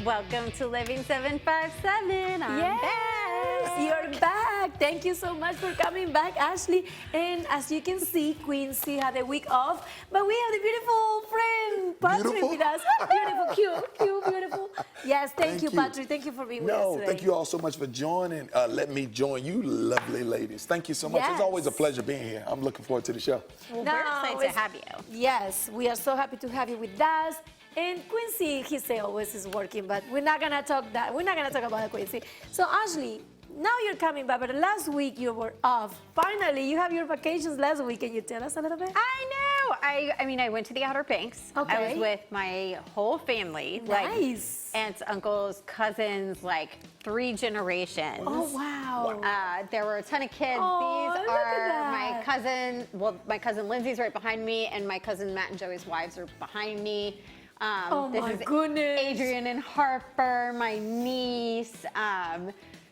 Welcome to Living 757. I'm Yes, back. you're back. Thank you so much for coming back, Ashley. And as you can see, Quincy had a week off, but we have the beautiful friend Patrick Beautiful? with us. Beautiful, cute, beautiful. Yes, thank you, you. Patrick. Thank you for being with us No, today. thank you all so much for joining. Let me join you, lovely ladies. Thank you so much. Yes. It's always a pleasure being here. I'm looking forward to the show. Well, No, we're excited to it's- have you. Yes, we are so happy to have you with us. And Quincy, he say always is working, but we're not gonna talk that. We're not gonna talk about Quincy. So Ashley, now you're coming back, but last week you were off. Finally, you have your vacations last week. Can you tell us a little bit? I know. I mean, I went to the Outer Banks. I Okay. was with my whole family. Nice. Like aunts, uncles, cousins, like 3 generations. Oh wow. There were a ton of kids. Oh, These look at are that. my cousin. Well, my cousin Lindsay's right behind me, and my cousin Matt and Joey's wives are behind me. Oh, this my is goodness. Adrian and Harper, my niece.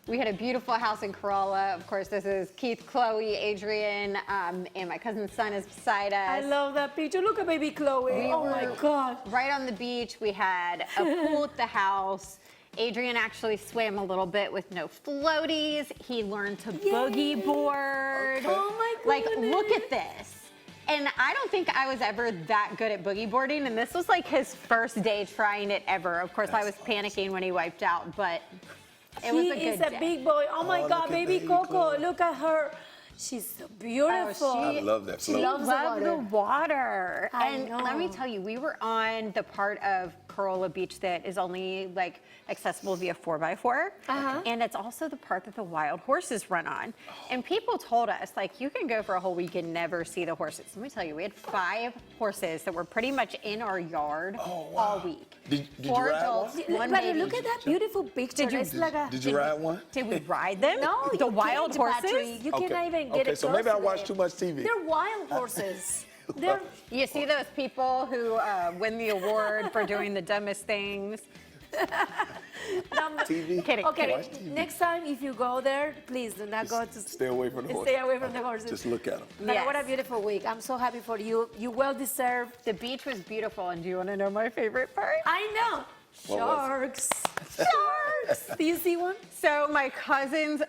We had a beautiful house in Corolla. Of course, this is Keith, Chloe, Adrian, and my cousin's son is beside us. I love that picture. Look at baby Chloe. We Oh my were God. Right on the beach. We had a pool at the house. Adrian actually swam a little bit with no floaties. He learned to boogie board. Oh my Like, goodness. look at this. And I don't think I was ever that good at boogie boarding, and this was like his first day trying it ever. Of course, I was panicking when he wiped out, but it was a He good is a day. big boy. Oh my Oh, God, look at baby baby Coco. Chloe. Look at her. She's so beautiful. she- I love that She float. loves the Love water. the water. I And let me know. tell you, we were on the part of Corolla Beach that is only like accessible via 4x4. Uh-huh. And it's also the part that the wild horses run on. And people told us, like, you can go for a whole week and never see the horses. Let me tell you, we had 5 horses that were pretty much in our yard all week. Did you 4 ride adults, one? 1 But baby. look at that beautiful picture. It's like a. Did you ride one? Did we ride them? No, the you wild can't, horses? Patrick. You cannot even get Okay, it so close maybe I to watched them. too much TV. They're wild horses. They're You see those people who win the award for doing the dumbest things? TV? Kidding. okay. Watch TV. Next time, if you go there, please do not go to. Stay away from the horse. Stay away from the horses. Just look at them. But Yes. what a beautiful week. I'm so happy for you. You well deserved. The beach was beautiful, and do you want to know my favorite part? I know. What Sharks. Sharks. Do you see one? So my cousin's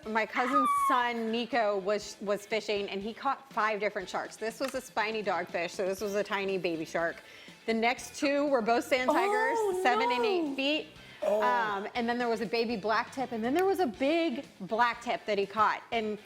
son Nico was fishing, and he caught 5 different sharks. This was a spiny dogfish, so this was a tiny baby shark. The next 2 were both sand tigers, Oh, 7 and no. 8 feet. And then there was a baby blacktip, and then there was a big blacktip that he caught. And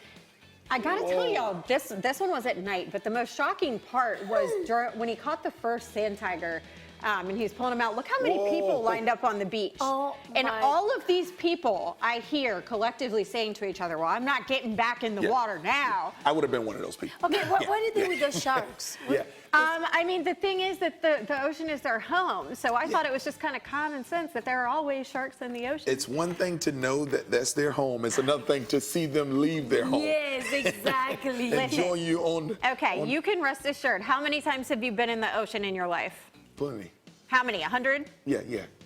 I gotta tell y'all, this one was at night, but the most shocking part was when he caught the first sand tiger. And he was pulling them out. Look how many people lined up on the beach. Oh, and my. all of these people I hear collectively saying to each other, well, I'm not getting back in the Yeah. water now. I would have been one of those people. Okay, what do you do with those sharks? Yeah. I mean, the thing is that the ocean is their home. So I thought it was just kind of common sense that there are always sharks in the ocean. It's one thing to know that that's their home. It's another thing to see them leave their home. Yes, exactly. And join you on. Okay, on you can rest assured. How many times have you been in the ocean in your life? Plenty. How many? 100? Yeah,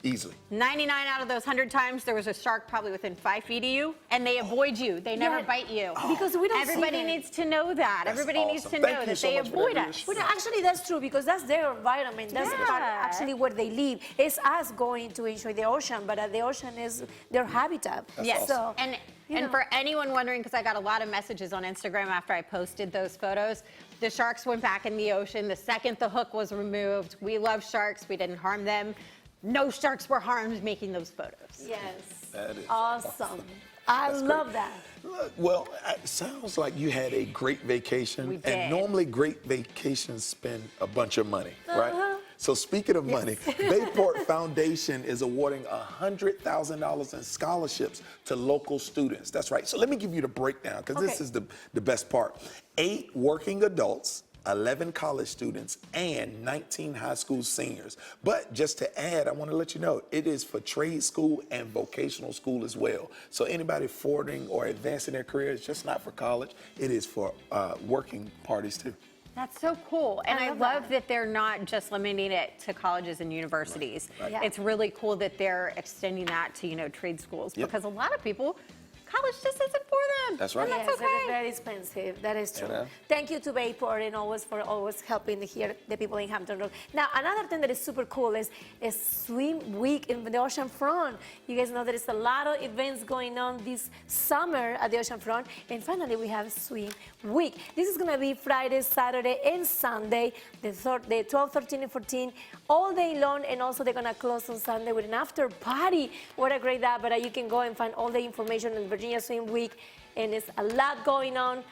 easily. 99 out of those 100 times, there was a shark probably within 5 feet of you, and they avoid you. They never Yeah. bite you. Because we don't Everybody see them. needs to know that. That's Everybody needs to awesome. know Thank you that so they much for avoid that us. Well, actually, that's true because that's their environment. That's part, Yeah. actually where they live. It's us going to enjoy the ocean, but the ocean is their habitat. Yes. So, And you know. for anyone wondering, because I got a lot of messages on Instagram after I posted those photos, the sharks went back in the ocean the second the hook was removed. We love sharks. We didn't harm them. No sharks were harmed making those photos. Yes. That is awesome. I That's love great. that. Look, well, it sounds like you had a great vacation. We did. And normally great vacations spend a bunch of money, right? Uh-huh. So speaking of money, Bayport Foundation is awarding $100,000 in scholarships to local students. That's right. So let me give you the breakdown because this Okay. is the best part. 8 working adults, 11 college students, and 19 high school seniors. But just to add, I want to let you know, it is for trade school and vocational school as well. So anybody forwarding or advancing their career, it's just not for college. It is for working parties too. That's so cool. And I love love that they're not just limiting it to colleges and universities. Right. Yeah. It's really cool that they're extending that to, trade schools Yep. because a lot of people, college just isn't for That's right. Yes, it is very expensive. That is true. know? Thank you to Bayport and always for always helping here the people in Hampton Road. Now, another thing that is super cool is Swim Week in the ocean front. You guys know there is a lot of events going on this summer at the ocean front, and finally we have Swim Week. This is going to be Friday, Saturday, and Sunday, the 12, 13, and 14, all day long, and also they're going to close on Sunday with an after party. What a great day! But you can go and find all the information on Virginia Swim Week. And it's a lot going on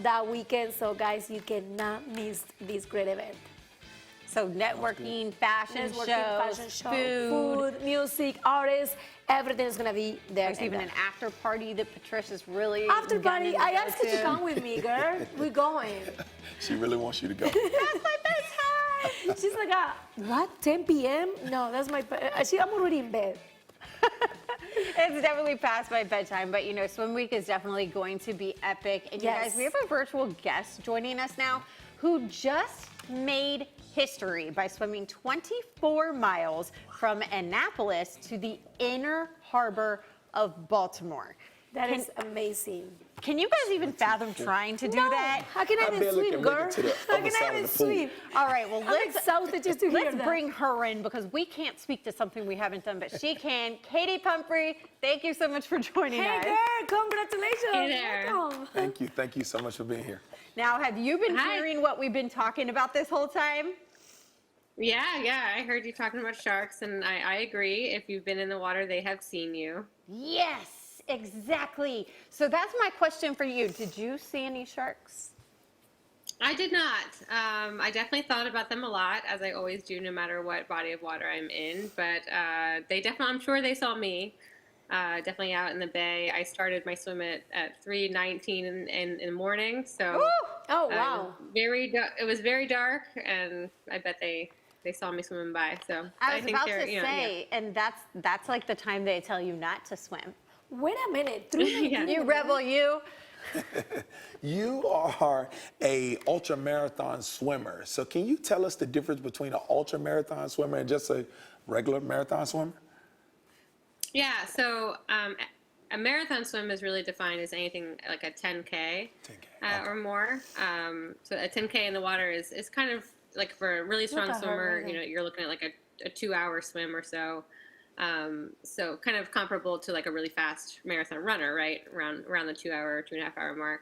that weekend. So guys, you cannot miss this great event. So networking, fashion shows, food, music, artists, everything is gonna be there. There's even an after party that Patricia's really after party. gunning I to go asked you to come with me, girl. We're going. She really wants you to go. That's my bedtime. She's like, what? 10 p.m.? No, that's my. I'm already in bed. It's definitely past my bedtime, but you know, Swim Week is definitely going to be epic. And you guys, we have a virtual guest joining us now who just made history by swimming 24 miles from Annapolis to the inner harbor of Baltimore. That is amazing. Can you guys even fathom trying to do that? How can I even barely swim, can make girl? it to the How other can side I of even the pool. swim? All right, well, I'm exhausted just to hear let's that. bring her in because we can't speak to something we haven't done, but she can. Katie Pumphrey, thank you so much for joining Hey, us. girl, congratulations. Hey there. Welcome. Thank you so much for being here. Now, have you been Hi. hearing what we've been talking about this whole time? Yeah, I heard you talking about sharks, and I agree. If you've been in the water, they have seen you. Yes, exactly. So that's my question for you. Did you see any sharks? I did not. I definitely thought about them a lot, as I always do, no matter what body of water I'm in. But I'm sure they saw me. Definitely out in the bay. I started my swim at 3:19 in the morning, so Oh, wow. it was very dark, and I bet they saw me swimming by. So I was think about they're, to you know, say, and that's like the time they tell you not to swim. Wait a minute. 3:19 Yeah. You rebel, you. You are a ultra marathon swimmer. So can you tell us the difference between an ultra marathon swimmer and just a regular marathon swimmer? Yeah, so a marathon swim is really defined as anything like a 10K, 10K, or more. So a 10K in the water is kind of like for a really strong at her, swimmer, really. you know, you're looking at like a 2-hour swim or so. So kind of comparable to like a really fast marathon runner, right? Around the 2-hour, 2.5-hour mark.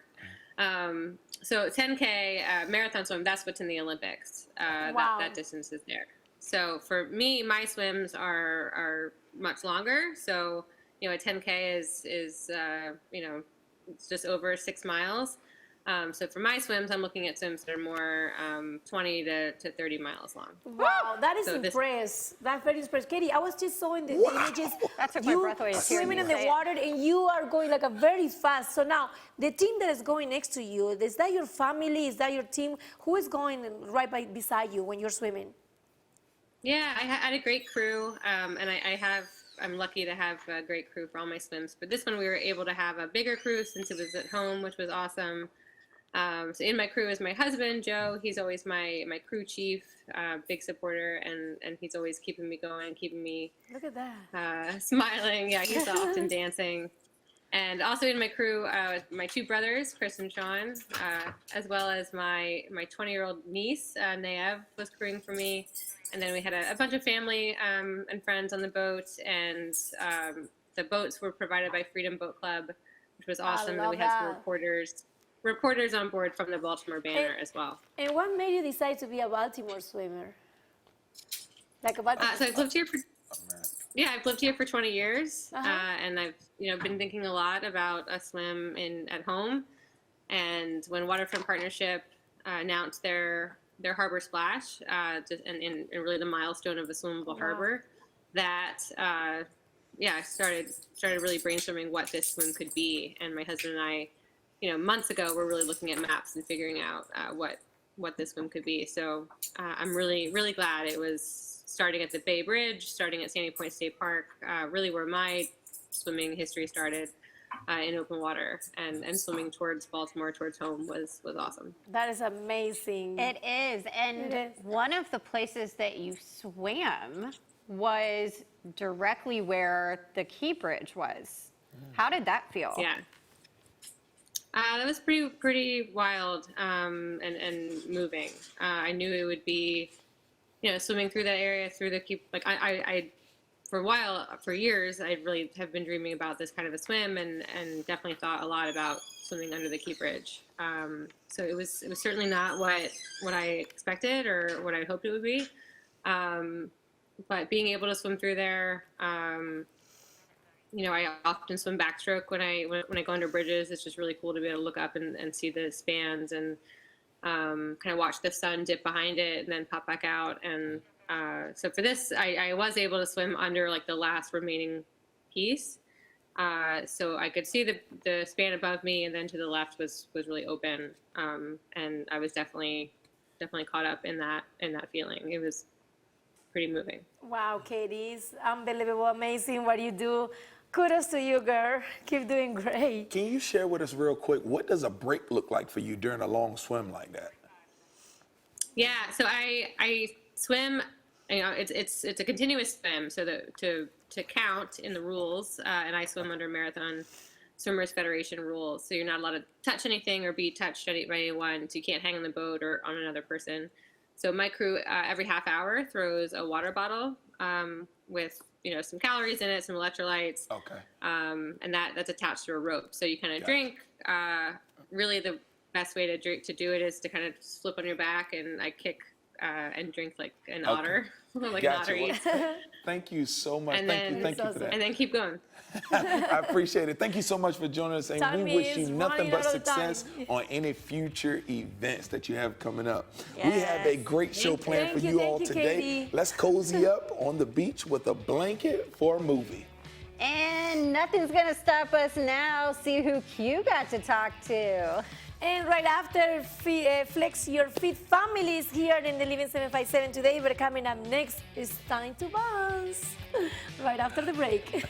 So 10K marathon swim, that's what's in the Olympics. Wow. That distance is there. So for me, my swims are much longer. So, you know, a 10K is you know, it's just over 6 miles. So for my swims, I'm looking at swims that are more 20 to 30 miles long. Wow, that is So this- impressive. That's very impressive. Katie, I was just showing the Wow. images. That took my You breath away just hearing swimming you in the say it. water, and you are going like a very fast. So now, the team that is going next to you, is that your family? Is that your team? Who is going right beside you when you're swimming? Yeah, I had a great crew, and I'm lucky to have a great crew for all my swims. But this one, we were able to have a bigger crew since it was at home, which was awesome. So in my crew is my husband, Joe. He's always my crew chief, big supporter, and he's always keeping me going, keeping me Look at that. smiling. Yeah, he's often dancing. And also in my crew, my 2 brothers, Chris and Sean, as well as my 20-year-old niece, Naev, was crewing for me. And then we had a bunch of family and friends on the boat, and the boats were provided by Freedom Boat Club, which was awesome. And love we had some that. reporters on board from the Baltimore Banner as well. And what made you decide to be a Baltimore swimmer? Like a Baltimore. So I've lived here for 20 years, Uh-huh. and I've been thinking a lot about a swim at home. And when Waterfront Partnership announced their harbor splash, and really the milestone of a swimmable harbor, that I started really brainstorming what this swim could be. And my husband and I, months ago, were really looking at maps and figuring out what this swim could be. So I'm really, really glad it was starting at the Bay Bridge, starting at Sandy Point State Park, really where my swimming history started in open water, and swimming towards Baltimore, towards home was awesome. That is amazing. It is. And It is. one of the places that you swam was directly where the Key Bridge was. How did that feel? Yeah. That was pretty wild and moving. I knew it would be, swimming through that area through the keep. Like I for a while, for years, I really have been dreaming about this kind of a swim, and definitely thought a lot about swimming under the Key Bridge. So it was certainly not what I expected or what I hoped it would be. But being able to swim through there. I often swim backstroke when I go under bridges. It's just really cool to be able to look up and see the spans and kind of watch the sun dip behind it and then pop back out. And so for this, I was able to swim under like the last remaining piece. So I could see the span above me, and then to the left was really open. And I was definitely caught up in that feeling. It was pretty moving. Wow, Katie, it's unbelievable, amazing what you do. Kudos to you, girl. Keep doing great. Can you share with us real quick, what does a break look like for you during a long swim like that? Yeah, so I swim. It's a continuous swim. So to count in the rules, and I swim under Marathon Swimmers Federation rules. So you're not allowed to touch anything or be touched by anyone. So you can't hang on the boat or on another person. So my crew every half hour throws a water bottle with some calories in it, some electrolytes. Okay. And that's attached to a rope. So you kind of drink. Really, the best way to do it is to kind of flip on your back, and I kick and drink like an otter, like an otter eats. Thank you so much. And Thank you for that. And then keep going. I appreciate it. Thank you so much for joining us, and we wish you nothing but success on any future events that you have coming up. We have a great show planned for you all today. Katie. Let's cozy up on the beach with a blanket for a movie. And nothing's gonna stop us now. See who Q got to talk to. And right after Flex Your Fit families here in the Living 757 today, but coming up next, it's time to bounce. Right after the break.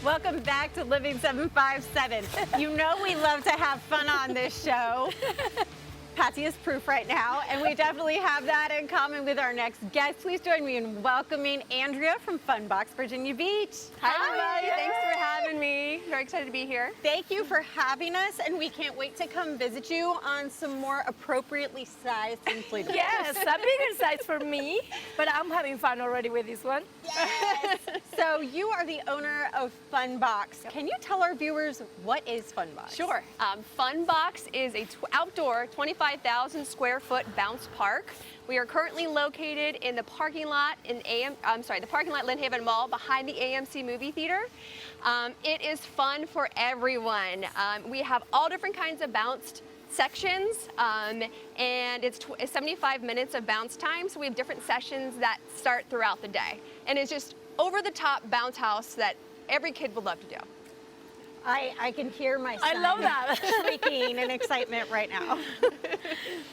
Welcome back to Living 757. You know we love to have fun on this show. Patsy is proof right now, and we definitely have that in common with our next guest. Please join me in welcoming Andrea from Funbox, Virginia Beach. Hi, everybody. Thanks for having me. Very excited to be here. Thank you for having us, and we can't wait to come visit you on some more appropriately sized inflatables. Yes, a bigger size for me, but I'm having fun already with this one. Yes. So you are the owner of Funbox. Can you tell our viewers what is Funbox? Sure. Funbox is a outdoor 25,000 square foot bounce park. We are currently located in the parking lot the parking lot Lynnhaven Mall behind the AMC movie theater. It is fun for everyone. We have all different kinds of bounced sections, and it's 75 minutes of bounce time, so we have different sessions that start throughout the day. And it's just over-the-top bounce house that every kid would love to do. I can hear my son I love that. shrieking in excitement right now.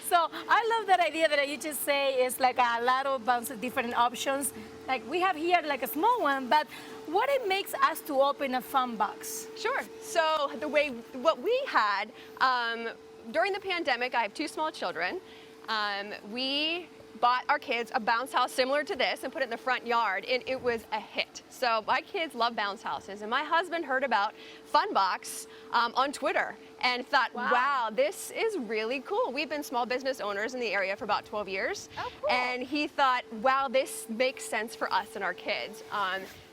So I love that idea that you just say is like a lot of bounce different options. Like we have here like a small one, but what it makes us to open a Funbox? Sure. So what we had during the pandemic, I have two small children. We bought our kids a bounce house similar to this and put it in the front yard, and it was a hit. So my kids love bounce houses, and my husband heard about Funbox on Twitter and thought, wow, this is really cool. We've been small business owners in the area for about 12 years. Oh, cool. And he thought, wow, this makes sense for us and our kids.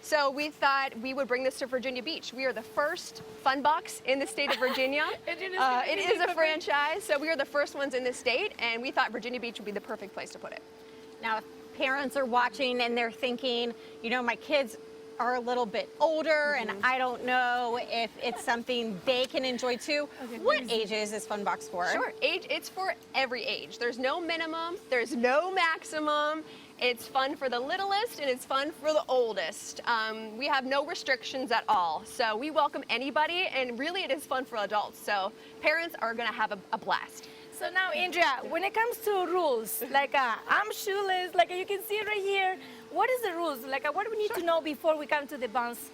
So we thought we would bring this to Virginia Beach. We are the first Funbox in the state of Virginia. It is a franchise, so we are the first ones in the state, and we thought Virginia Beach would be the perfect place to put it. Now, if parents are watching and they're thinking, my kids are a little bit older, and I don't know if it's something they can enjoy too. What ages is Funbox for? Sure, it's for every age. There's no minimum, there's no maximum. It's fun for the littlest, and it's fun for the oldest. We have no restrictions at all. So we welcome anybody, and really it is fun for adults. So parents are gonna have a blast. So now, Andrea, when it comes to rules, like I'm shoeless, like you can see it right here. What is the rules? Like what do we need to know before we come to the bounce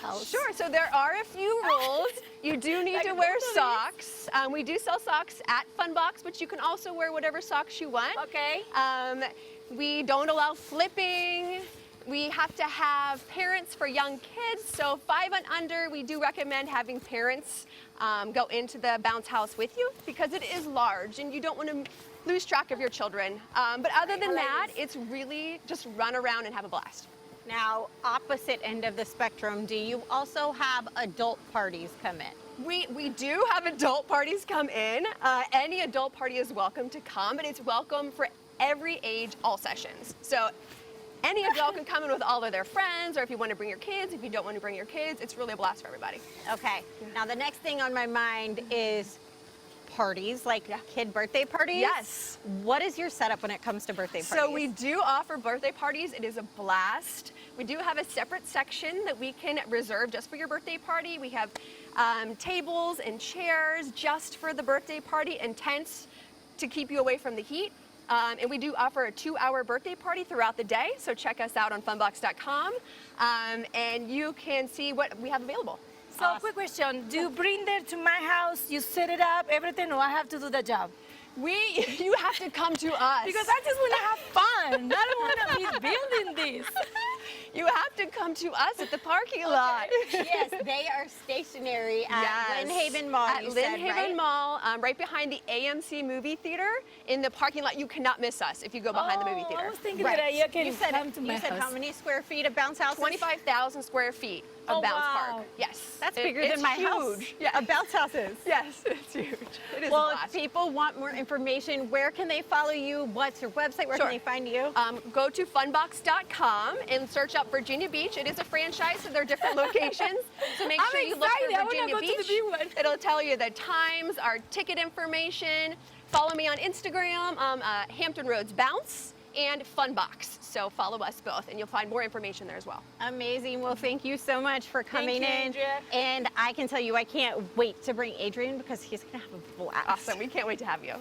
house? Sure, so there are a few rules. You do need Like to wear both of socks. We do sell socks at Funbox, but you can also wear whatever socks you want. Okay. We don't allow flipping. We have to have parents for young kids, so 5 and under, we do recommend having parents go into the bounce house with you because it is large and you don't want to lose track of your children. But other than that, it's really just run around and have a blast. Now, opposite end of the spectrum, do you also have adult parties come in? We do have adult parties come in. Any adult party is welcome to come, and it's welcome for every age, all sessions. So any adult can come in with all of their friends, or if you want to bring your kids, if you don't want to bring your kids, it's really a blast for everybody. Okay. Now, the next thing on my mind is parties, like kid birthday parties. Yes. What is your setup when it comes to birthday parties? So we do offer birthday parties. It is a blast. We do have a separate section that we can reserve just for your birthday party. We have tables and chairs just for the birthday party and tents to keep you away from the heat. And we do offer a 2-hour birthday party throughout the day, so check us out on funbox.com, and you can see what we have available. So quick question, do you bring there to my house, you set it up, everything, or I have to do the job? You have to come to us. Because I just want to have fun. I don't want to be building this. You have to come to us at the parking lot. Yes, they are stationary at Lynn Haven Mall. At you Lynn said, Haven right? Mall, right behind the AMC movie theater in the parking lot. You cannot miss us if you go behind the movie theater. I was thinking Right. that you can You said, come to my you said house. how many square feet of bounce house? 25,000 square feet of Oh, bounce wow. park. Yes. That's bigger It's than my huge. house. Yeah. A bounce house is. Yes, it's huge. It is a Well, if blast. people want more information, where can they follow you? What's your website? Where Sure. can they find you? Go to funbox.com and search up Virginia Beach. It is a franchise, so there are different locations. So make I'm sure you look excited. I for wanna Virginia go to the Beach. big one. It'll tell you the times, our ticket information. Follow me on Instagram, Hampton Roads Bounce and Funbox. So follow us both, and you'll find more information there as well. Amazing. Well, thank you so much for coming you, in. Andrea. And I can tell you, I can't wait to bring Adrian because he's going to have a blast. Awesome. We can't wait to have you.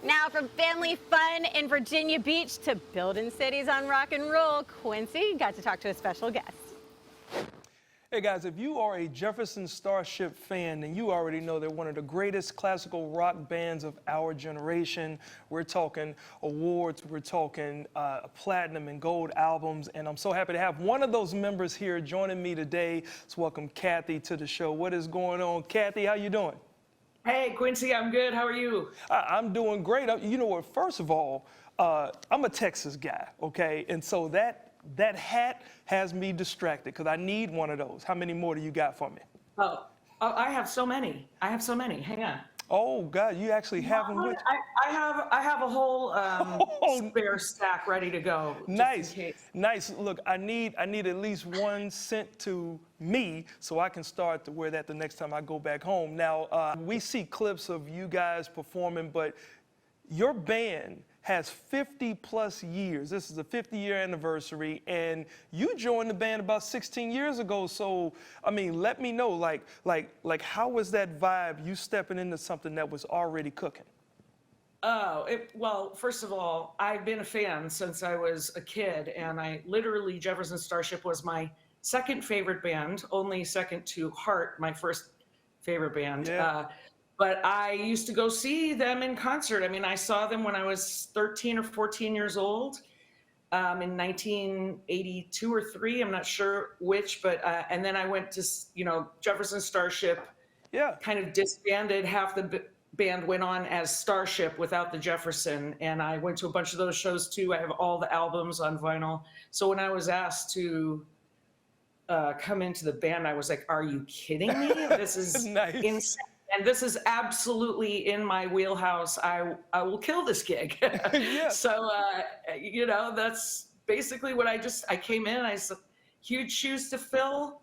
Now, from family fun in Virginia Beach to building cities on rock and roll, Quincy got to talk to a special guest. Hey guys, if you are a Jefferson Starship fan, then you already know they're one of the greatest classical rock bands of our generation. We're talking awards, we're talking platinum and gold albums, and I'm so happy to have one of those members here joining me today. Let's welcome Kathy to the show. What is going on? Kathy, how you doing? Hey, Quincy, I'm good. How are you? I'm doing great. You know what, first of all, I'm a Texas guy, okay? And so that hat has me distracted because I need one of those. How many more do you got for me? Oh, I have so many. Hang on. Oh God, you actually have them with I have a whole spare stack ready to go. just in Nice, case. nice. Look, I need at least one sent to me so I can start to wear that the next time I go back home. Now, we see clips of you guys performing, but your band has 50 plus years. This is a 50-year anniversary, and you joined the band about 16 years ago. So, I mean, let me know, like, how was that vibe? You stepping into something that was already cooking. Well, first of all, I've been a fan since I was a kid, and I literally, Jefferson Starship was my second favorite band, only second to Heart, my first favorite band. Yeah. But I used to go see them in concert. I mean, I saw them when I was 13 or 14 years old in 1982 or 3. I'm not sure which, but and then I went to, Jefferson Starship. Yeah. Kind of disbanded. Half the band went on as Starship without the Jefferson, and I went to a bunch of those shows too. I have all the albums on vinyl. So when I was asked to come into the band, I was like, "Are you kidding me? This is Nice. insane." And this is absolutely in my wheelhouse. I will kill this gig. Yeah. So, that's basically what I came in, I said, huge shoes to fill.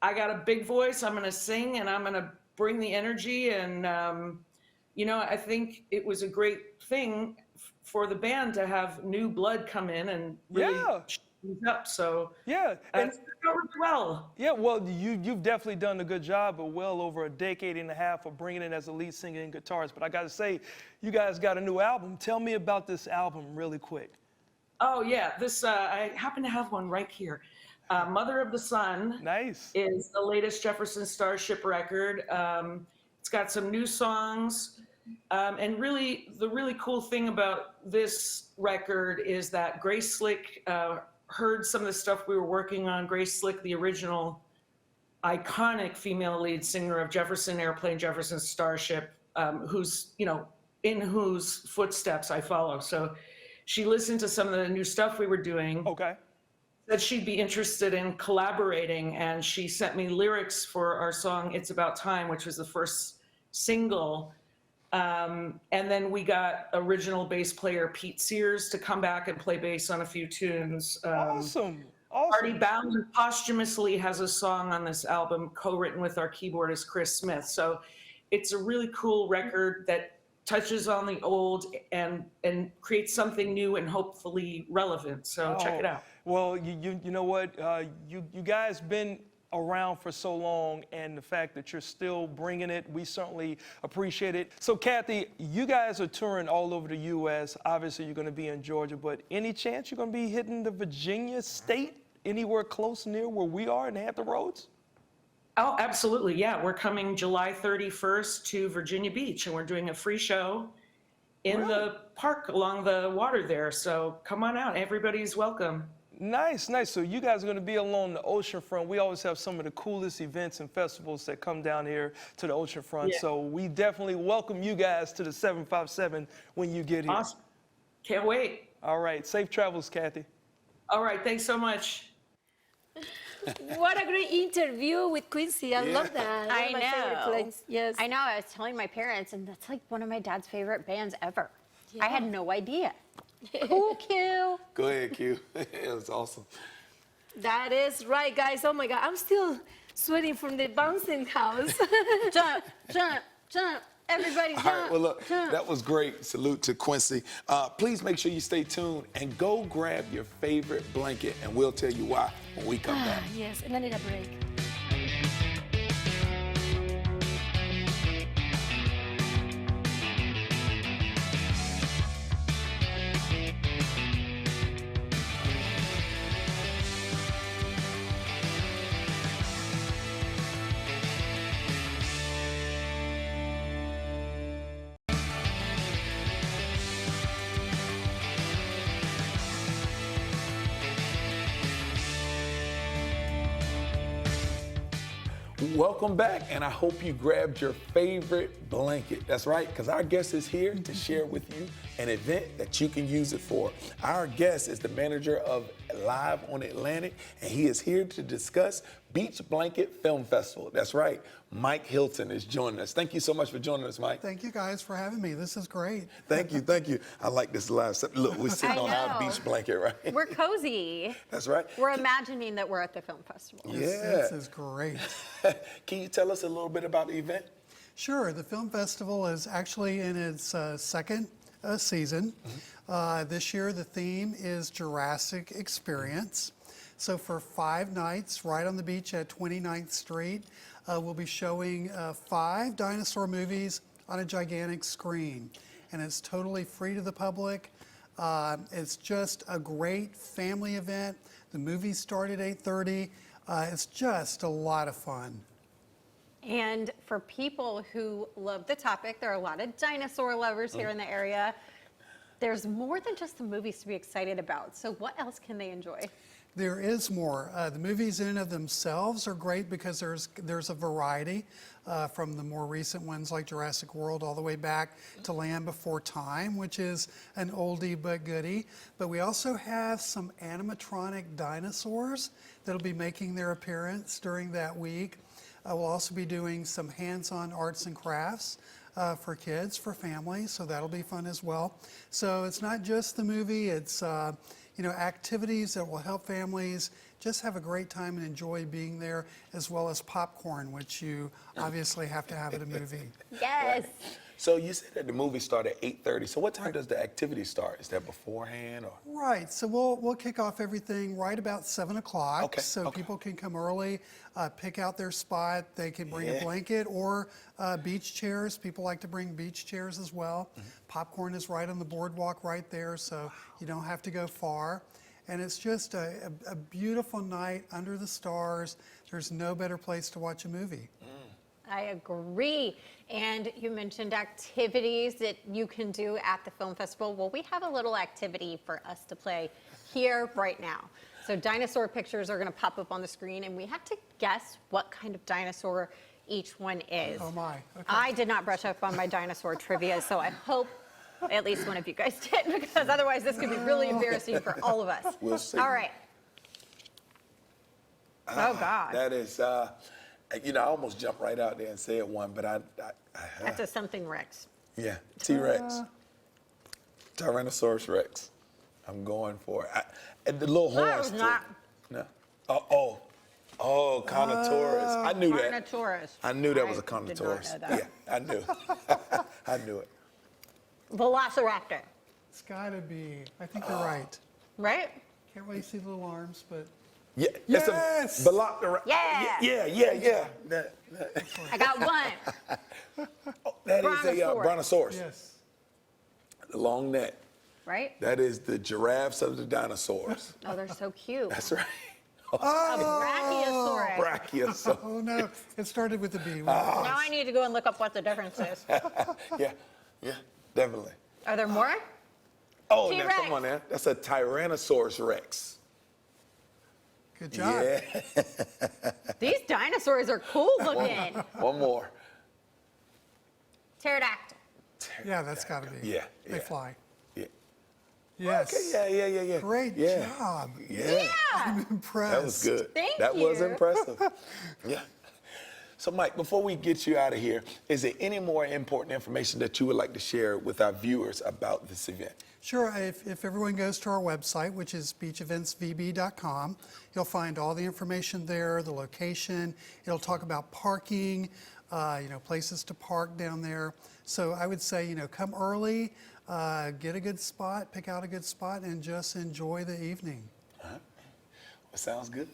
I got a big voice. I'm going to sing and I'm going to bring the energy. And, I think it was a great thing for the band to have new blood come in and really Yeah. things up. So Yeah, and it's going really well. yeah, well, you've definitely done a good job of well over a decade and a half of bringing in as a lead singer and guitarist. But I got to say, you guys got a new album. Tell me about this album really quick. Oh yeah, this I happen to have one right here. Mother of the Sun Nice. is the latest Jefferson Starship record. It's got some new songs, and really the really cool thing about this record is that Grace Slick heard some of the stuff we were working on. Grace Slick, the original iconic female lead singer of Jefferson Airplane, Jefferson Starship, who's, in whose footsteps I follow. So she listened to some of the new stuff we were doing, Okay. said she'd be interested in collaborating, and she sent me lyrics for our song It's About Time, which was the first single. And then we got original bass player Pete Sears to come back and play bass on a few tunes. Awesome. Artie Awesome. Bowden posthumously has a song on this album co-written with our keyboardist Chris Smith. So it's a really cool record that touches on the old and creates something new and hopefully relevant. So check it out. Well, you know what? You guys been around for so long, and the fact that you're still bringing it, we certainly appreciate it. So, Kathy, you guys are touring all over the U.S. Obviously, you're going to be in Georgia, but any chance you're going to be hitting the Virginia state, anywhere close near where we are in Hampton Roads? Oh, absolutely. Yeah, we're coming July 31st to Virginia Beach, and we're doing a free show in the park along the water there. So come on out. Everybody's welcome. Nice, nice. So you guys are going to be along the ocean front. We always have some of the coolest events and festivals that come down here to the ocean front. Yeah. So we definitely welcome you guys to the 757 when you get here. Awesome. Can't wait. All right. Safe travels, Kathy. All right. Thanks so much. What a great interview with Quincy. I love that. One I of my favorite know. plays. Yes. I know. I was telling my parents, and that's like one of my dad's favorite bands ever. I had no idea. Cool, Q. Go ahead, Q. It was awesome. That is right, guys. Oh my God, I'm still sweating from the bouncing house. Jump, jump, jump. Everybody jump. All right, well, look, jump. that was great. Salute to Quincy. Please make sure you stay tuned and go grab your favorite blanket, and we'll tell you why when we come back. Yes, and I need a break. Welcome back, and I hope you grabbed your favorite blanket. That's right, because our guest is here to share with you an event that you can use it for. Our guest is the manager of Live on Atlantic, and he is here to discuss Beach Blanket Film Festival. That's right, Mike Hilton is joining us. Thank you so much for joining us, Mike. Thank you guys for having me. This is great. Thank you, thank you. I like this live stuff. Look, we're sitting I on our know. beach blanket, right? We're cozy. That's right. We're imagining that we're at the film festival. This is great. Can you tell us a little bit about the event? Sure, the film festival is actually in its second season. This year the theme is Jurassic Experience. So for 5 nights right on the beach at 29th Street, we'll be showing 5 dinosaur movies on a gigantic screen. And it's totally free to the public. It's just a great family event. The movies start at 8:30. It's just a lot of fun. And for people who love the topic, there are a lot of dinosaur lovers here in the area. There's more than just the movies to be excited about. So what else can they enjoy? There is more. The movies in and of themselves are great because there's a variety from the more recent ones like Jurassic World all the way back to Land Before Time, which is an oldie but goodie. But we also have some animatronic dinosaurs that'll be making their appearance during that week. We'll also be doing some hands-on arts and crafts for kids, for families, so that'll be fun as well. So it's not just the movie, it's activities that will help families just have a great time and enjoy being there, as well as popcorn, which you obviously have to have at a movie. Yes. So you said that the movie started at 8:30. So what time does the activity start? Is that beforehand or? Right, so we'll kick off everything right about 7 o'clock. Okay, So okay. people can come early, pick out their spot. They can bring a Yeah. blanket or beach chairs. People like to bring beach chairs as well. Mm-hmm. Popcorn is right on the boardwalk right there, so you don't have to go far. And it's just a beautiful night under the stars. There's no better place to watch a movie. I agree. And you mentioned activities that you can do at the film festival. Well, we have a little activity for us to play here right now. So dinosaur pictures are going to pop up on the screen, and we have to guess what kind of dinosaur each one is. Oh my, okay. I did not brush up on my dinosaur trivia, so I hope at least one of you guys did, because otherwise this could be really embarrassing for all of us. We'll see. All right. Oh, God. That is, I almost jumped right out there and said one, but That's a something Rex. yeah, T-Rex. Tyrannosaurus Rex. I'm going for it. And the little No, horns it's too. not. No. Oh, Carnotaurus. I knew that. Carnotaurus. I knew that was a I did not know Carnotaurus. that. Yeah, I knew. I knew it. Velociraptor, It's gotta be, I think you're right. right? Can't really see the little arms, but Yeah, Yes! it's a Velociraptor. Yeah. Yeah. I got one, That is a Brontosaurus. brontosaurus. yes. The long neck. right? That is the giraffes of the dinosaurs. Oh, they're so cute. That's right. A brachiosaurus. Brachiosaurus. Oh no, it started with a B. Now I need to go and look up what the difference is. Yeah, definitely. Are there more? Oh, now T-Rex. come on now. That's a Tyrannosaurus Rex. Good job. Yeah. These dinosaurs are cool looking. One more. Pterodactyl. Yeah, that's gotta be. Yeah, They yeah. fly. Yeah. Yes. Okay, yeah. Great yeah. job. Yeah. I'm impressed. That was good. Thank That was you. impressive. Yeah. So, Mike, before we get you out of here, is there any more important information that you would like to share with our viewers about this event? Sure, if everyone goes to our website, which is beacheventsvb.com, you'll find all the information there, the location. It'll talk about parking, places to park down there. So I would say, come early, get a good spot, pick out a good spot, and just enjoy the evening. Well, sounds good.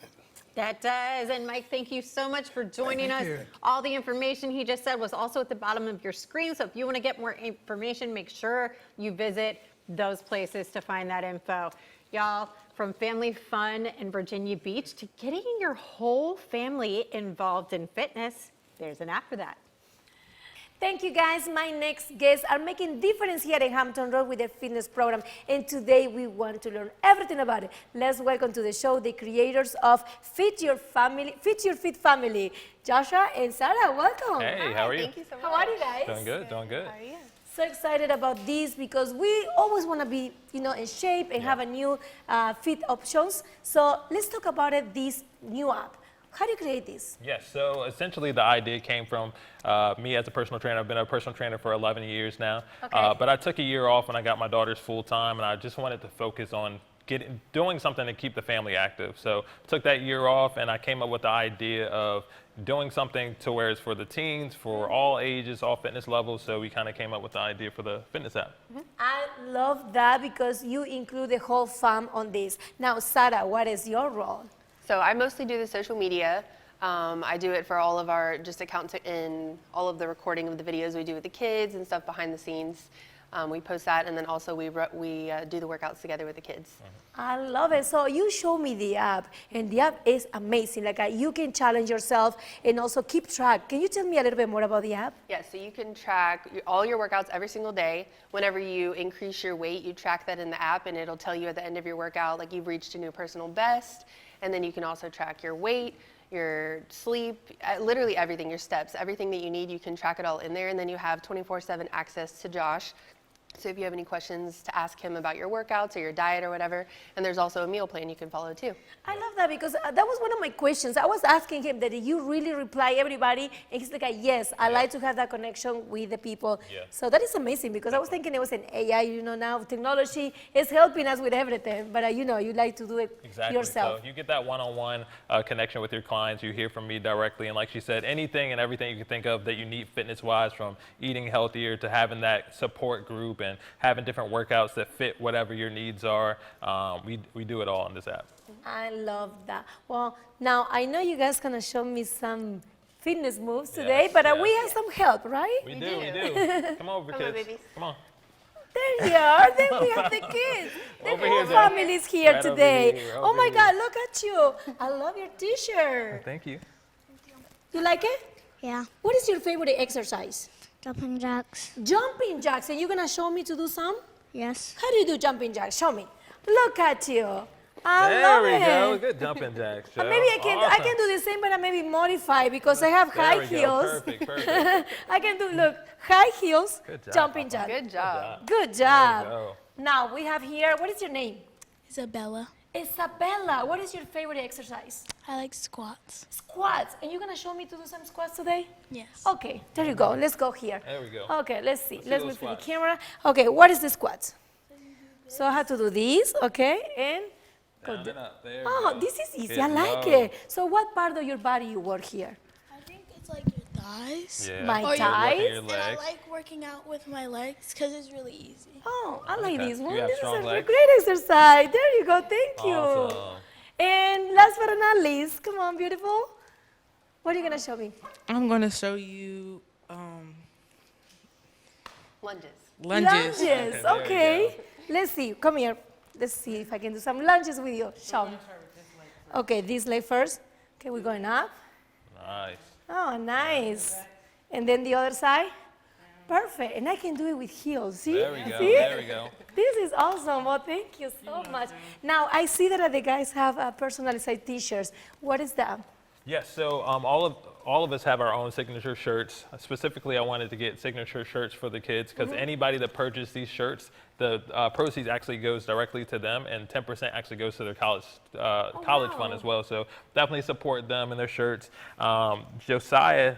That does. And Mike, thank you so much for joining Thank us. you. All the information he just said was also at the bottom of your screen. So if you want to get more information, make sure you visit those places to find that info. Y'all, from family fun in Virginia Beach to getting your whole family involved in fitness, there's an app for that. Thank you, guys. My next guests are making difference here at Hampton Road with their fitness program, and today we want to learn everything about it. Let's welcome to the show the creators of Fit Your Fit Family, Joshua and Sarah. Welcome. Hey, how are you? Thank you so much. How are you guys? Doing good, doing good. How are you? So excited about this because we always want to be, in shape and have a new fit options. So let's talk about it. This new app. How do you create this? Yes, so essentially the idea came from me as a personal trainer. I've been a personal trainer for 11 years now. Okay. But I took a year off when I got my daughters full time, and I just wanted to focus on doing something to keep the family active. So took that year off, and I came up with the idea of doing something to where it's for the teens, for all ages, all fitness levels. So we kind of came up with the idea for the fitness app. I love that because you include the whole fam on this. Now, Sarah, what is your role? So I mostly do the social media. I do it for all of our accounts and all of the recording of the videos we do with the kids and stuff behind the scenes. We post that, and then also we do the workouts together with the kids. I love it. So you show me the app, and the app is amazing. You can challenge yourself and also keep track. Can you tell me a little bit more about the app? Yeah, so you can track all your workouts every single day. Whenever you increase your weight, you track that in the app, and it'll tell you at the end of your workout, you've reached a new personal best. And then you can also track your weight, your sleep, literally everything, your steps, everything that you need, you can track it all in there. And then you have 24/7 access to Josh. So if you have any questions to ask him about your workouts or your diet or whatever, and there's also a meal plan you can follow too. I love that because that was one of my questions. I was asking him that you really reply everybody, and he's like, yes, I like to have that connection with the people. Yeah. So that is amazing because I was thinking it was an AI, now technology is helping us with everything, but you like to do it yourself. So you get that one-on-one connection with your clients. You hear from me directly, and like she said, anything and everything you can think of that you need fitness-wise, from eating healthier to having that support group and having different workouts that fit whatever your needs are. We do it all on this app. I love that. Well, now I know you guys gonna show me some fitness moves today, Yes, but yes. we have some help, right? We do. Come over, Come on, kids. babies. Come on. There you are. Then we have the kids. The Over whole here, Dad. family is here Right over today. here, Oh over my here. God, look at you. I love your t-shirt. Thank you. You like it? Yeah, What is your favorite exercise? jumping jacks. Jumping jacks. And you're going to show me to do some? Yes. How do you do jumping jacks? Show me. Look at you. I There love we it. go. Good jumping jacks, Joe. Maybe I can Awesome. do the same, but I maybe modify because I have high There we go. heels. Perfect. I can do, look, high heels, Good job, jumping Papa. jack. Good job. Good job. go. Now we have here, what is your name? Isabella. Isabella. What is your favorite exercise? I like squats. Squats. And you're going to show me to do some squats today? Yes. Okay, there you go. Let's go here. There we go. Okay, let's see. see Let's those move to the squats. camera. Okay, what is the squats? So I have to do this, okay? And go Down and up. There we Oh, go. this is easy. Good I like low. it. So what part of your body you work here? I think it's like your thighs. Yeah. My Or your- thighs? Working your And I legs. like working out with my legs because it's really easy. Oh, I like Okay. this You one. have This is strong a legs? great exercise. There you go. Thank you. Awesome. And last but not least, come on, beautiful. What are you gonna show me? I'm going to show you Lunges. lunges. Lunges. there you Okay. Let's see. Come here. Let's see if I can do some lunges with you. Show me. Okay, this leg first. Okay, we're going up. Nice. Oh, nice. And then the other side. Perfect. And I can do it with heels. See? There we go. See? There we go. This is awesome. Well, thank you so much. Now, I see that the guys have personalized t-shirts. What is that? Yes, so all of us have our own signature shirts. Specifically, I wanted to get signature shirts for the kids because anybody that purchased these shirts, the proceeds actually goes directly to them, and 10% actually goes to their college fund as well. So definitely support them and their shirts. Josiah,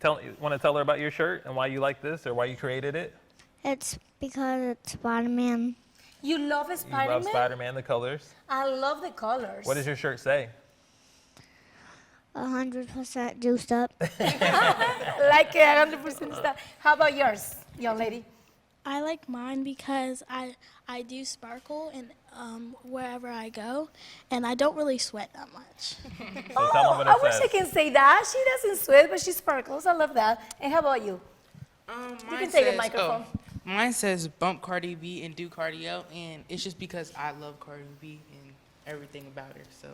want to tell her about your shirt and why you like this or why you created it? It's because it's Spider-Man. You love You Spider-Man? love Spider-Man, the colors. I love the colors. What does your shirt say? 100% juiced up. Like 100% stuff. How about yours, young lady? I like mine because I do sparkle and wherever I go, and I don't really sweat that much. So tell them what it I wish says. I can say that. She doesn't sweat, but she sparkles. I love that. And how about you? Mine can take the says- microphone. Mine says bump Cardi B and do cardio, and it's just because I love Cardi B and everything about her. So,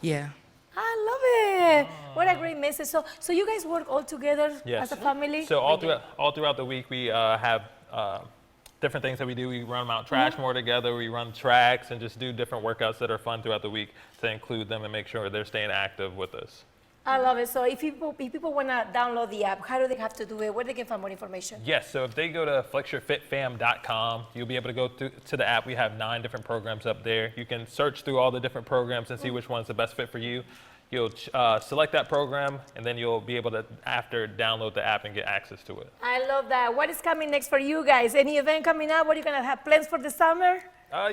yeah. I love it. What a great message. So you guys work all together Yes. as a family? So all throughout the week, we have different things that we do. We run Mount Trashmore together. We run tracks and just do different workouts that are fun throughout the week to include them and make sure they're staying active with us. I love it. So if people want to download the app, how do they have to do it? Where they can find more information? Yes, so if they go to flexyourfitfam.com, you'll be able to go to the app. We have 9 different programs up there. You can search through all the different programs and see which one's the best fit for you. You'll select that program, and then you'll be able to, after, download the app and get access to it. I love that. What is coming next for you guys? Any event coming up? What are you going to have plans for the summer?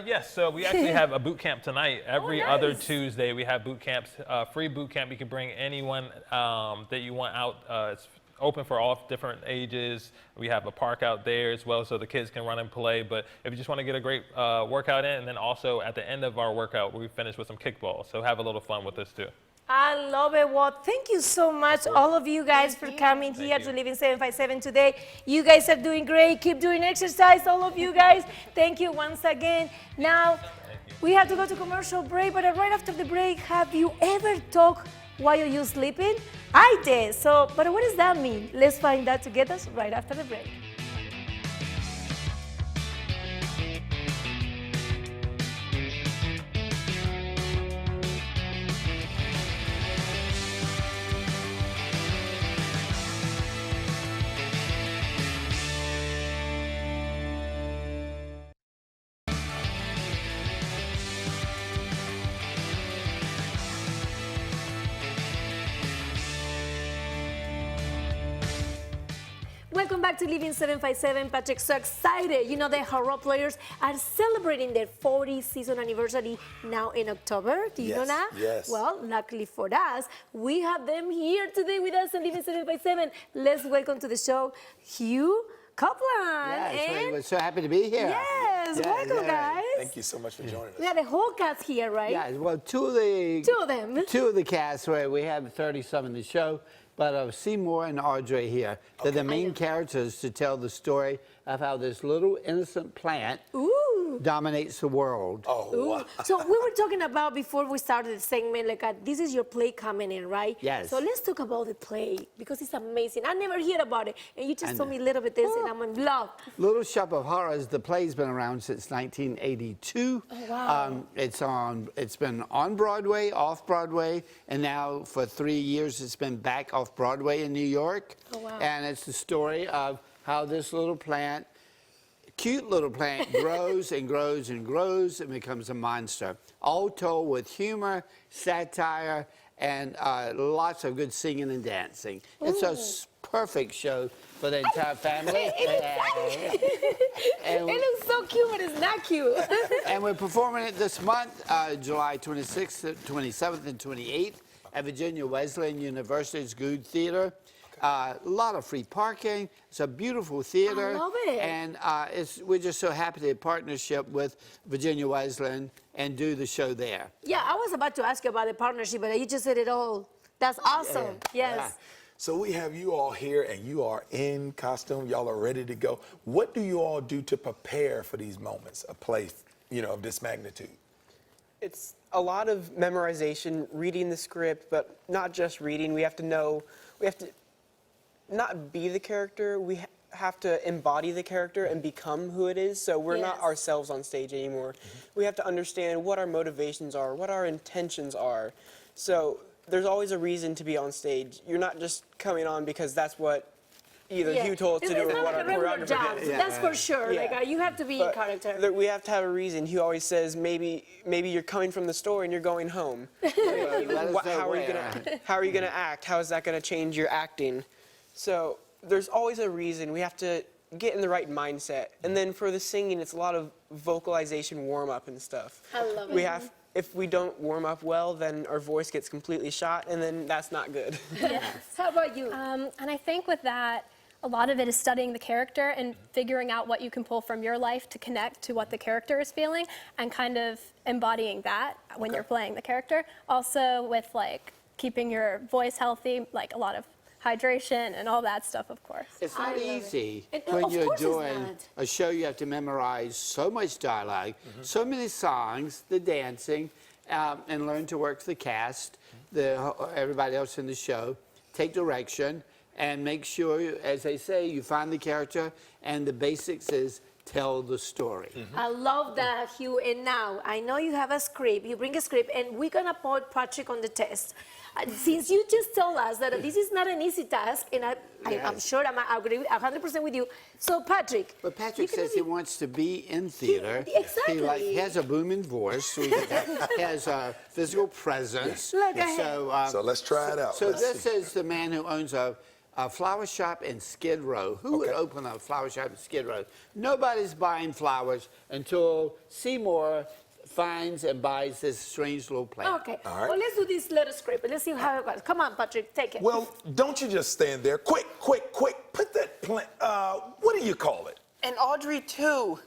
Yes, so we actually have a boot camp tonight. Every other nice. Tuesday, we have boot camps, free boot camp. You can bring anyone that you want out. It's open for all different ages. We have a park out there as well, so the kids can run and play. But if you just want to get a great workout in, and then also at the end of our workout, we finish with some kickball. So have a little fun with this too. I love it. Well, thank you so much, all of you guys, for coming here to Living 757 today. You guys are doing great. Keep doing exercise, all of you guys. Thank you once again. Now, we have to go to commercial break, but right after the break, have you ever talked while you're sleeping? I did. So, but what does that mean? Let's find out together right after the break. welcome back to Living 757. Patrick, so excited. You know, the horror players are celebrating their 40th season anniversary now in October. Do you know that? Yes. Well, luckily for us, we have them here today with us on Living 757. Let's welcome to the show Hugh Copeland. Yes, we're so happy to be here. Yes, welcome, guys. Thank you so much for joining us. We have the whole cast here, right? Yeah, well, two of them. Two of the cast, where we have 30-some in the show, but Seymour and Audrey here. They're the main characters to tell the story of how this little innocent plant dominates the world. Oh, wow. So we were talking about before we started the segment, like this is your play coming in, right? Yes. So let's talk about the play because it's amazing. I never heard about it, and you just told me a little bit this, and I'm in love. Little Shop of Horrors, the play's been around since 1982. Oh, wow. It's been on Broadway, off Broadway, and now for 3 years it's been back off Broadway in New York. Oh, wow. And it's the story of how this little plant, cute little plant, grows and grows and grows and becomes a monster. All told with humor, satire, and lots of good singing and dancing. It's a perfect show for the entire family. It looks so cute, but it's not cute. And we're performing it this month, July 26th, 27th, and 28th at Virginia Wesleyan University's Goode Theater. A lot of free parking. It's a beautiful theater. I love it. And we're just so happy to have a partnership with Virginia Wesleyan and do the show there. Yeah, I was about to ask you about the partnership, but you just said it all. That's awesome. Yes. Yeah. So we have you all here, and you are in costume. Y'all are ready to go. What do you all do to prepare for these moments, a play, of this magnitude? It's a lot of memorization, reading the script, but not just reading. We have to not be the character, we have to embody the character and become who it is, so we're not ourselves on stage anymore. We have to understand what our motivations are, what our intentions are. So there's always a reason to be on stage. You're not just coming on because that's what either Hugh told us to do or what our choreographer did. That's for sure. Yeah. Like you have to be in character. We have to have a reason. Hugh always says maybe you're coming from the store and you're going home. How are you gonna act? How is that gonna change your acting? So there's always a reason. We have to get in the right mindset. And then for the singing, it's a lot of vocalization warm-up and stuff. I love it. If we don't warm up well, then our voice gets completely shot, and then that's not good. Yes. How about you? And I think with that, a lot of it is studying the character and figuring out what you can pull from your life to connect to what the character is feeling and kind of embodying that when you're playing the character. Also with like keeping your voice healthy, like a lot of hydration and all that stuff, of course. It's not easy when you're doing a show. You have to memorize so much dialogue, so many songs, the dancing, and learn to work the cast, everybody else in the show, take direction, and make sure, as they say, you find the character, and the basics is tell the story. I love that, Hugh. And now, I know you have a script, you bring a script, and we're gonna put Patrick on the test. Since you just told us that this is not an easy task, and I'm sure I agree 100% with you. So, Patrick. But Patrick says he wants to be in theater. Exactly. He has a booming voice, so he has a physical presence. Look ahead. So let's try it out. So this is the man who owns a flower shop in Skid Row. Who would open a flower shop in Skid Row? Nobody's buying flowers until Seymour finds and buys this strange little plant. Okay. Well, let's do this little script. Let's see how it goes. Come on, Patrick, take it. Well, don't you just stand there. Quick. Put that plant, what do you call it? And Audrey, too.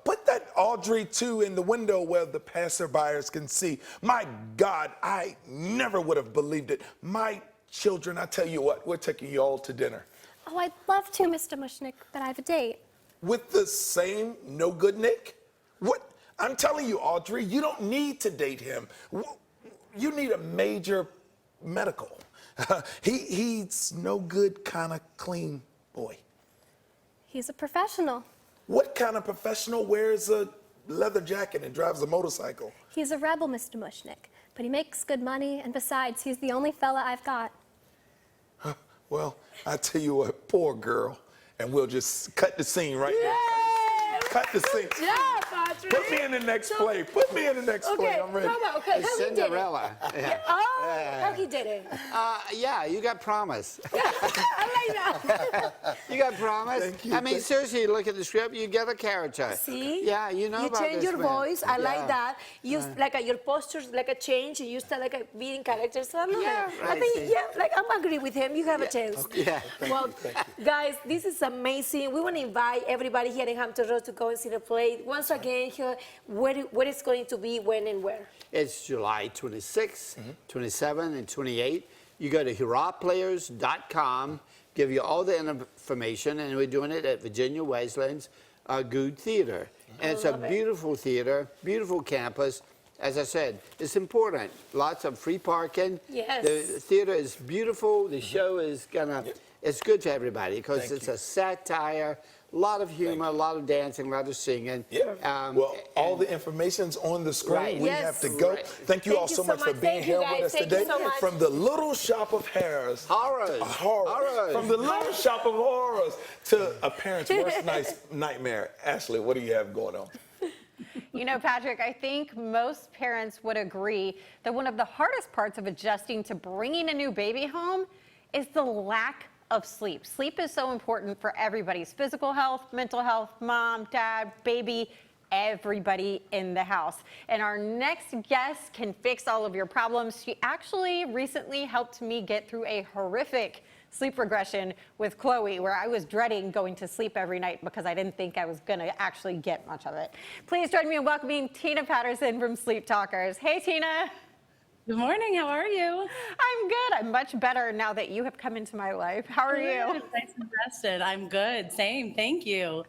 Put that Audrey, too, in the window where the passerbyers can see. My God, I never would have believed it. My children, I tell you what, we're taking you all to dinner. Oh, I'd love to, Mr. Mushnick, but I have a date. With the same no good Nick? What? I'm telling you, Audrey, you don't need to date him. You need a major medical. He's no good kind of clean boy. He's a professional. What kind of professional wears a leather jacket and drives a motorcycle? He's a rebel, Mr. Mushnick, but he makes good money, and besides, he's the only fella I've got. Well, I tell you what, poor girl. And we'll just cut the scene right now. Cut the scene. Yeah, Patrick. Put me in the next play. Put me in the next play. Okay, I'm ready. how about, okay, how he did it? Cinderella. Yeah. Oh, how he did it. Yeah, you got promise. I like that. You got promise. Thank you. I mean, seriously, you look at the script, you get a character. See? Yeah, you know You about change this your man. voice. I Yeah. like that. You like your postures like a change. You start like a beating character. So I love Yeah, it. I right, think see. like I'm agree with him. You have a chance. Yeah. Well, guys, this is amazing. We want to invite everybody here in Hampton Roads to go and see the play. Once again, here, where it's going to be, when and where. It's July 26th, 27th, and 28th. You go to hurrahplayers.com, give you all the information, and we're doing it at Virginia Wesleyan's Good Theater. And it's a beautiful theater, beautiful campus. As I said, it's important. Lots of free parking. Yes. The theater is beautiful. The show is it's good for everybody because it's a satire, a lot of humor, a lot of dancing, a lot of singing. Yeah. Well, all the information's on the screen. Right. We Yes. have to go. Right. Thank you all so much for being Thank you, here guys. with us Thank you today. so much. From the little shop of horrors. Horrors. Horrors. From the little shop of horrors to a parent's worst nightmare. Ashley, what do you have going on? You know, Patrick, I think most parents would agree that one of the hardest parts of adjusting to bringing a new baby home is the lack of sleep. Sleep is so important for everybody's physical health, mental health, mom, dad, baby, everybody in the house. And our next guest can fix all of your problems. She actually recently helped me get through a horrific sleep regression with Chloe, where I was dreading going to sleep every night because I didn't think I was going to actually get much of it. Please join me in welcoming Tina Patterson from Sleep Talkers. Hey, Tina. Good morning. How are you? I'm good. I'm much better now that you have come into my life. How are you? Nice and rested. I'm good. Same. Thank you.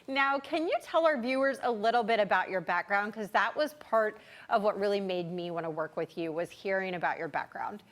Now, can you tell our viewers a little bit about your background? Because that was part of what really made me want to work with you, was hearing about your background.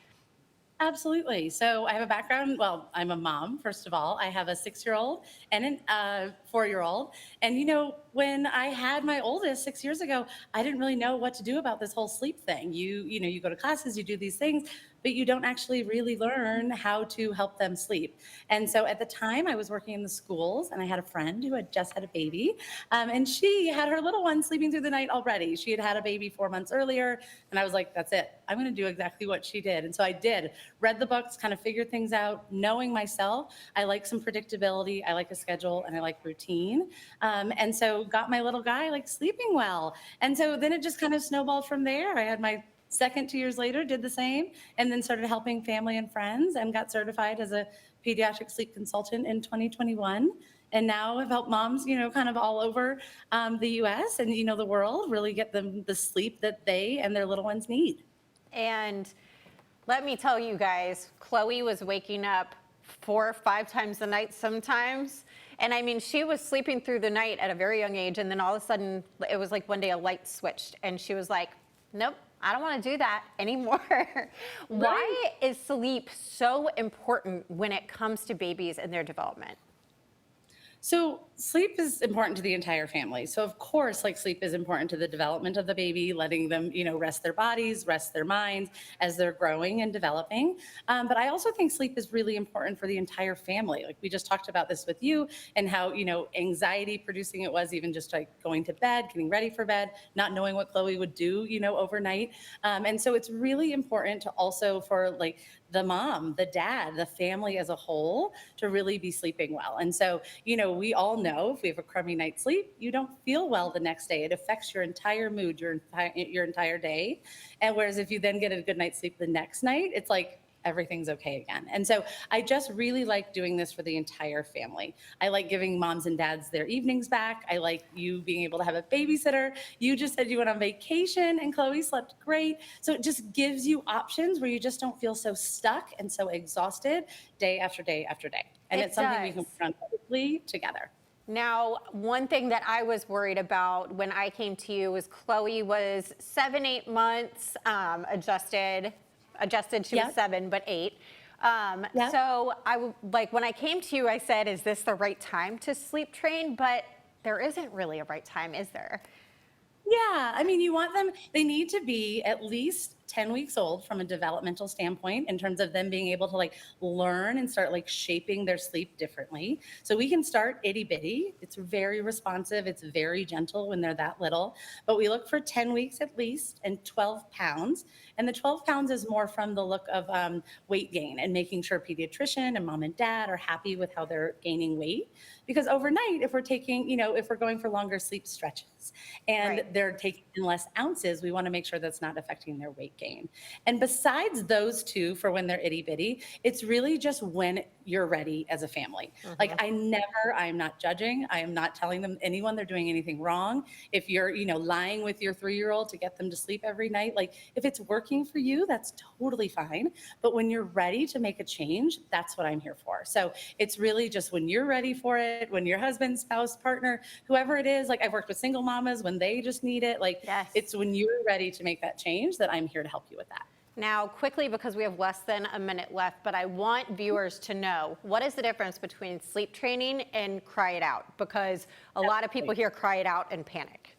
Absolutely. So I have a background. Well, I'm a mom, first of all. I have a 6-year-old and a 4-year-old. And, you know, when I had my oldest 6 years ago, I didn't really know what to do about this whole sleep thing. You know, you go to classes, you do these things, but you don't actually really learn how to help them sleep. And so at the time I was working in the schools, and I had a friend who had just had a baby, and she had her little one sleeping through the night already. She had had a baby 4 months earlier, and I was like, that's it. I'm gonna do exactly what she did. And so I did, read the books, kind of figured things out, knowing myself. I like some predictability, I like a schedule, and I like routine. And so got my little guy like sleeping well. And so then it just kind of snowballed from there. I had my second 2 years later, did the same, and then started helping family and friends and got certified as a pediatric sleep consultant in 2021. And now I've helped moms, you know, kind of all over the US and, you know, the world really get them the sleep that they and their little ones need. And let me tell you guys, Chloe was waking up 4 or 5 times a night sometimes. And I mean, she was sleeping through the night at a very young age. And then all of a sudden, it was like one day a light switched. And she was like, nope, I don't want to do that anymore. Why is sleep so important when it comes to babies and their development? So sleep is important to the entire family. So of course, like sleep is important to the development of the baby, letting them, you know, rest their bodies, rest their minds as they're growing and developing. But I also think sleep is really important for the entire family. Like we just talked about this with you and how, you know, anxiety producing it was, even just like going to bed, getting ready for bed, not knowing what Chloe would do, you know, overnight. And so it's really important to also for like the mom, the dad, the family as a whole to really be sleeping well. And so, you know, we all know if we have a crummy night's sleep, you don't feel well the next day. It affects your entire mood, your entire day. And whereas if you then get a good night's sleep the next night, it's like everything's okay again. And so I just really like doing this for the entire family. I like giving moms and dads their evenings back. I like you being able to have a babysitter. You just said you went on vacation and Chloe slept great. So it just gives you options where you just don't feel so stuck and so exhausted day after day after day. And it's something we can work on quickly together. Now, one thing that I was worried about when I came to you was Chloe was 7-8 months, adjusted. She was 7, but 8. So when I came to you, I said, is this the right time to sleep train? But there isn't really a right time, is there? Yeah, I mean, you want them, they need to be at least 10 weeks old from a developmental standpoint in terms of them being able to like learn and start like shaping their sleep differently. So we can start itty bitty. It's very responsive. It's very gentle when they're that little, but we look for 10 weeks at least and 12 pounds. And the 12 pounds is more from the look of weight gain and making sure pediatrician and mom and dad are happy with how they're gaining weight. Because overnight, if we're taking, if we're going for longer sleep stretches and they're taking in less ounces, we want to make sure that's not affecting their weight gain. And besides those two for when they're itty bitty, it's really just when you're ready as a family. Like I'm not judging. I am not telling them anyone they're doing anything wrong. If you're, lying with your 3-year-old to get them to sleep every night, like if it's working for you, that's totally fine. But when you're ready to make a change, that's what I'm here for. So it's really just when you're ready for it, when your husband, spouse, partner, whoever it is, like I've worked with single mamas when they just need it, like it's when you're ready to make that change that I'm here to help you with that. Now, quickly, because we have less than a minute left, but I want viewers to know, what is the difference between sleep training and cry it out? Because a lot of people hear cry it out and panic.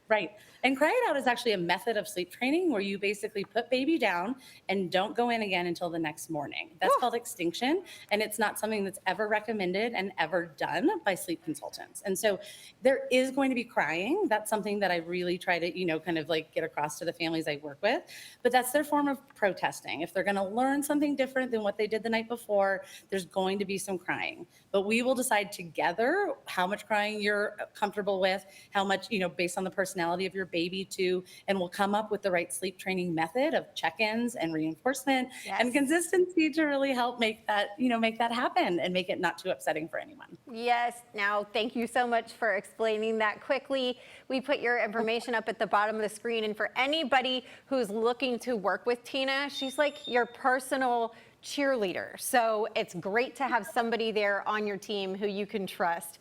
Right. And cry it out is actually a method of sleep training where you basically put baby down and don't go in again until the next morning. That's called extinction. And it's not something that's ever recommended and ever done by sleep consultants. And so there is going to be crying. That's something that I really try to, kind of like get across to the families I work with. But that's their form of protesting. If they're going to learn something different than what they did the night before, there's going to be some crying. But we will decide together how much crying you're comfortable with, how much, based on the personality of your baby too, and we'll come up with the right sleep training method of check-ins and reinforcement and consistency to really help make that, make that happen and make it not too upsetting for anyone. Yes. Now, thank you so much for explaining that quickly. We put your information up at the bottom of the screen. And for anybody who's looking to work with Tina, she's like your personal cheerleader. So it's great to have somebody there on your team who you can trust.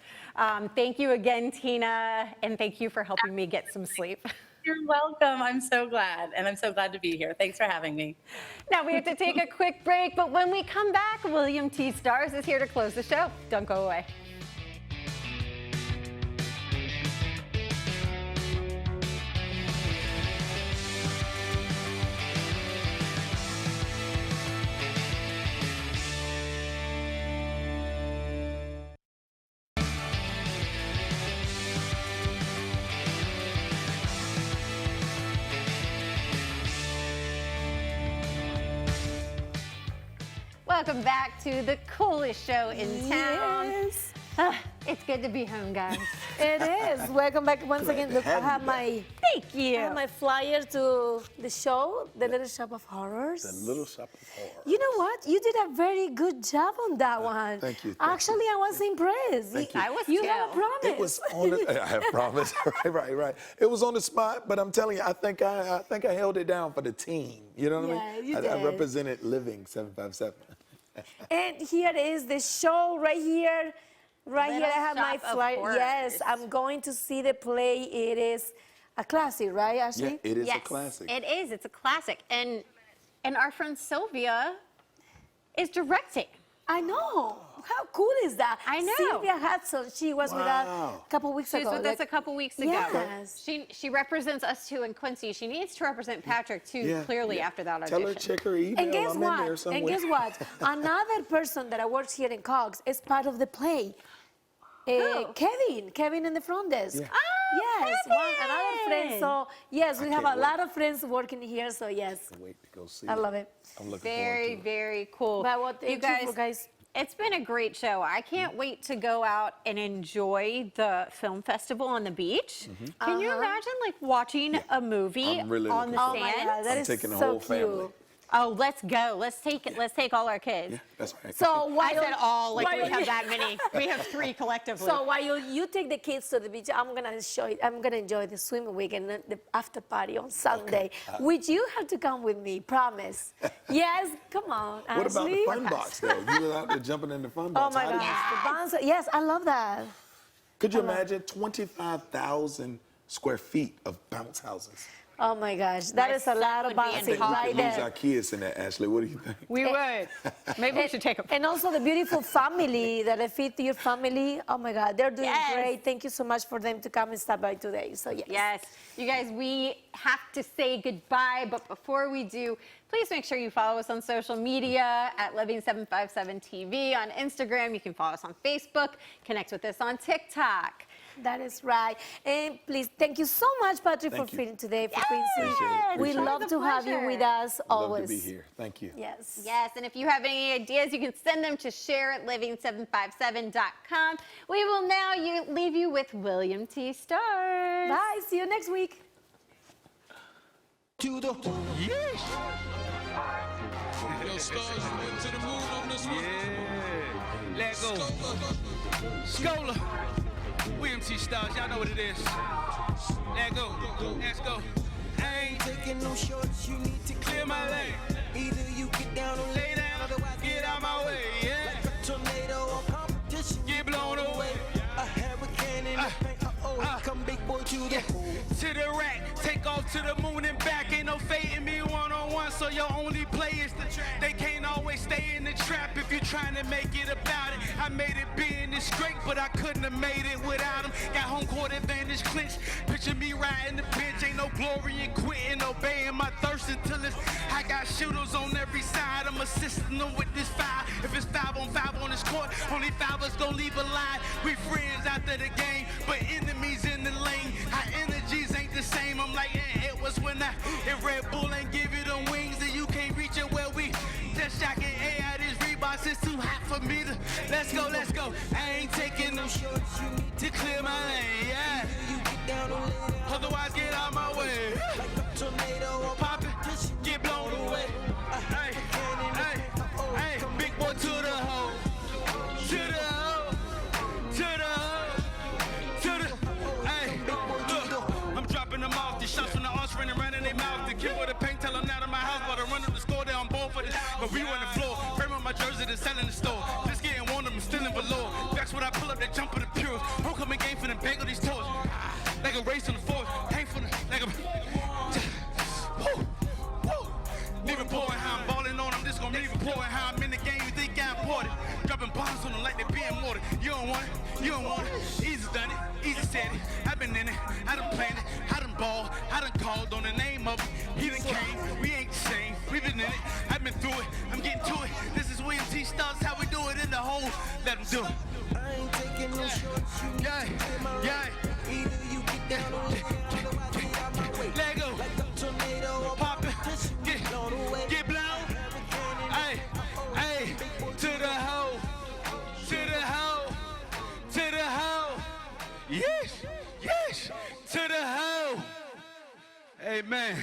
Thank you again, Tina, and thank you for helping me get some sleep. You're welcome. I'm so glad. And I'm so glad to be here. Thanks for having me. Now we have to take a quick break, but when we come back, William T. Stars is here to close the show. Don't go away. Welcome back to the coolest show in town. Yes. It's good to be home, guys. It is. Welcome back once again. Look, I have my my flyer to the show, The Little Shop of Horrors. The Little Shop of Horrors. You know what? You did a very good job on that one. Thank you. Actually, I was impressed. Thank you. I was You too. have a promise. It was on the, I have promised. Right. It was on the spot, but I'm telling you, I think I held it down for the team. You know what I mean? you I did. represented Living 757. And here is the show right here. Right here, I have my Shop of flyer. Horrors. Yes, I'm going to see the play. It is a classic, right, Ashley? Yeah, it is Yes, a classic. it is. It's a classic. And our friend Sylvia is directing. I know. How cool is that? I know. Sylvia Hudson, she was with us Wow. a couple weeks She ago. was with us a couple weeks ago. Yes. She represents us too in Quincy. She needs to represent Patrick too clearly after that audition. Tell her, check her email. And guess I'm what? in there somewhere. And guess what? Another person that works here in Cox is part of the play. Kevin in the front desk. Yeah. Yes, another friend. So yes, we have a lot of friends working here. So yes, Wait to go see I it. love it. I'm looking Very, forward to it. very cool. But what you guys, it's been a great show. I can't wait to go out and enjoy the film festival on the beach. Can you imagine like watching a movie I'm really on looking the forward to my sand? God, that I'm is taking the so whole family. cute. Oh, let's go. Let's take all our kids. Yeah, that's right. So I said all, like while we have you- that many. We have 3 collectively. So while you take the kids to the beach, I'm gonna enjoy the swimming weekend, the after party on Sunday. Which you have to come with me, promise. Yes, come on, Ashley. What about the fun box, though? You were out there jumping in the fun Oh box. my How did gosh, you- the bouncer. Yes, I love that. Could you imagine 25,000 square feet of bounce houses? Oh my gosh, that is a lot of would be in boxing college. right We could lose there. our kids in that, Ashley. What do you think? We would. Maybe we should take them. And also the beautiful family that I feed to your family. Oh my God, they're doing Yes. great. Thank you so much for them to come and stop by today. So yes. Yes. You guys, we have to say goodbye, but before we do, please make sure you follow us on social media at Living757 TV on Instagram. You can follow us on Facebook, connect with us on TikTok. That is right. And please, thank you so much, Patrick, Thank for you. feeding today for Yes. Quincy. Appreciate We it. love It's a to have you pleasure. with us always. Love to be here. Thank you. Yes. Yes, and if you have any ideas, you can send them to share@living757.com. We will now leave you with William T. Stars. Bye. See you next week. To the Yo, Stars, you went to the moon on this one. Yeah. Let go. Scholar. William T. Stars, y'all know what it is. Let go. Let's go. I ain't taking no shorts, you need to clear my lane. Either you get down or lay down, otherwise get out my way, yeah. Like a tornado or competition, get blown away. A hurricane in the paint, come big boy to the to the rack, take off to the moon and back. Ain't no fading me one-on-one, so your only play is the trap. They can't always stay in the trap if you're trying to make it about it. I made it being this great, but I couldn't have made it without him. Got home court advantage clinched. Picture me riding the bench, ain't no glory in quitting, obeying my thirst until it's. I got shooters on every side, I'm assisting them with this foul. If it's 5-on-5 on this court, only 5 us gon' leave alive. We friends after the game, but enemies in the lane. Our energies ain't the same. I'm like, it was when if Red Bull ain't give you them wings, then you can't reach it. Well, we just shocking AI. This Reeboks is too hot for me to. Let's go, let's go. I ain't taking no shorts. You need to clear my lane, yeah. Otherwise, get out my way. Like a tornado, pop it, get blown away. Hey, hey, hey, big boy to the hole, to the hole, to the hole, to the. Hey, look, I'm dropping them off. These shots from the arse running around in their mouth. The kid with the paint tell them out of my house, but I run up the score. They on board for this, but we on the floor. Frame on my jersey, they selling the store. Just getting warned, I'm stealing below. That's what I pull up, they jump in the pure. Homecoming game for them bagel these toes. Like a race on the fourth, ain't for the, like a, woo, woo. Leave it pouring how I'm balling on, I'm just gonna leave it pouring how I'm in the game, you think I'm important. Dropping bombs on them like they being watered. You don't want it, you don't want it. Easy done it, easy said it. I've been in it, I done planned it, I done balled, I done called on the name of it. He done came, we ain't the same, we been in it, I've been through it, I'm getting to it. This is William T. Stars, how we do it in the hole, let them do it. I ain't taking no shorts, you yeah, yeah. Either you get down or lay down, otherwise get out my way. Let go. Like a tornado, pop it, get blown away. Get blown. Hey, hey, to the hole, to the hole, to the hole. Yes, yes, to the hole. Amen.